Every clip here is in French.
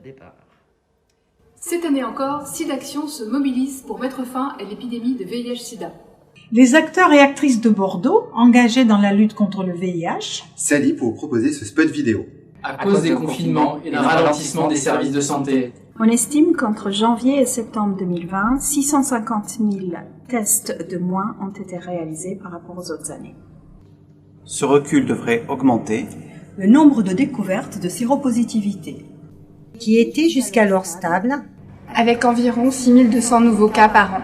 départ. Cette année encore, SIDAction se mobilise pour mettre fin à l'épidémie de VIH-Sida. Les acteurs et actrices de Bordeaux, engagés dans la lutte contre le VIH, s'allient pour vous proposer ce spot vidéo. À cause des confinements et d'un ralentissement des services de santé. On estime qu'entre janvier et septembre 2020, 650 000 tests de moins ont été réalisés par rapport aux autres années. Ce recul devrait augmenter le nombre de découvertes de séropositivité, qui était jusqu'alors stable, avec environ 6200 nouveaux cas par an.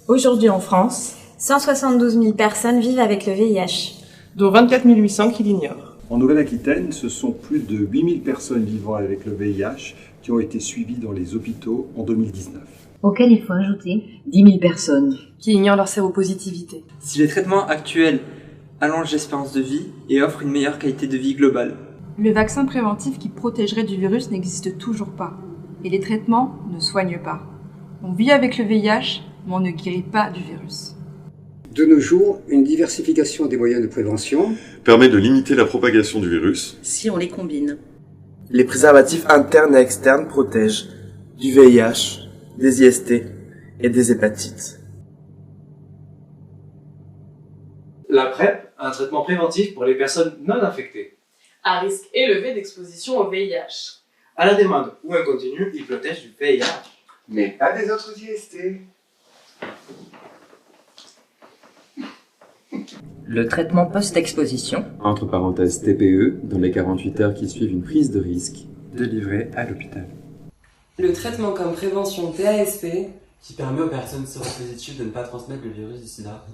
Aujourd'hui en France, 172 000 personnes vivent avec le VIH, dont 24 800 qui l'ignorent. En Nouvelle-Aquitaine, ce sont plus de 8000 personnes vivant avec le VIH qui ont été suivies dans les hôpitaux en 2019. Auquel il faut ajouter 10 000 personnes qui ignorent leur séropositivité. Si les traitements actuels allongent l'espérance de vie et offrent une meilleure qualité de vie globale. Le vaccin préventif qui protégerait du virus n'existe toujours pas. Et les traitements ne soignent pas. On vit avec le VIH, mais on ne guérit pas du virus. De nos jours, une diversification des moyens de prévention permet de limiter la propagation du virus si on les combine. Les préservatifs internes et externes protègent du VIH, des IST et des hépatites. La PrEP, un traitement préventif pour les personnes non infectées. À risque élevé d'exposition au VIH. À la demande ou un continu, il protège du VIH. Mais pas des autres IST. Le traitement post-exposition, entre parenthèses TPE, dans les 48 heures qui suivent une prise de risque, délivrée à l'hôpital. Le traitement comme prévention TASP, qui permet aux personnes séropositives de ne pas transmettre le virus du sida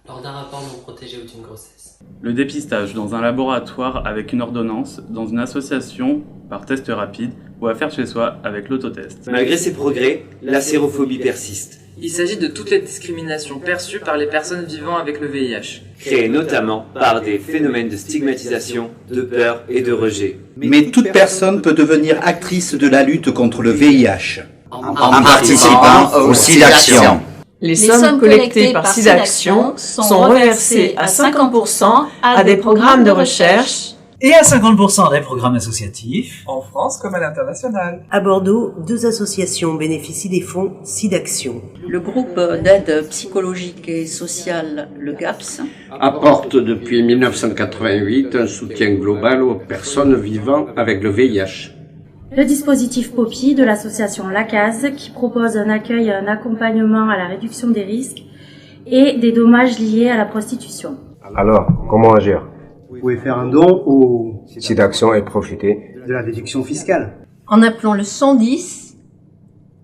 lors d'un rapport non protégé ou d'une grossesse. Le dépistage dans un laboratoire avec une ordonnance, dans une association par test rapide ou à faire chez soi avec l'autotest. Malgré ces progrès, la sérophobie persiste. Il s'agit de toutes les discriminations perçues par les personnes vivant avec le VIH. Créées notamment par des phénomènes de stigmatisation, de peur et de rejet. Mais toute personne peut devenir actrice de la lutte contre le VIH. En participant au SIDAction. Les sommes collectées par SIDAction sont reversées à 50% à des programmes de recherche et à 50% à des programmes associatifs, en France comme à l'international. À Bordeaux, 2 associations bénéficient des fonds SIDAction. Le groupe d'aide psychologique et sociale, le GAPS, apporte depuis 1988 un soutien global aux personnes vivant avec le VIH. Le dispositif POPI de l'association LACASE qui propose un accueil et un accompagnement à la réduction des risques et des dommages liés à la prostitution. Alors, comment agir ? Vous pouvez faire un don au SIDAction est profité de la déduction fiscale. En appelant le 110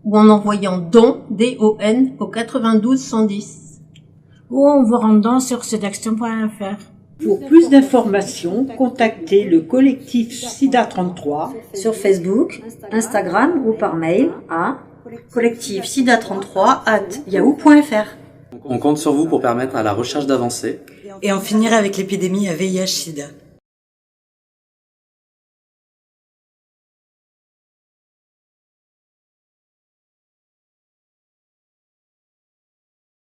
ou en envoyant don, D-O-N, au 92 110. Ou en vous rendant sur sidaction.fr. Pour plus d'informations, contactez le collectif SIDA 33 sur Facebook, Instagram ou par mail à collectifsida33@yahoo.fr. On compte sur vous pour permettre à la recherche d'avancer et en finir avec l'épidémie à VIH-Sida.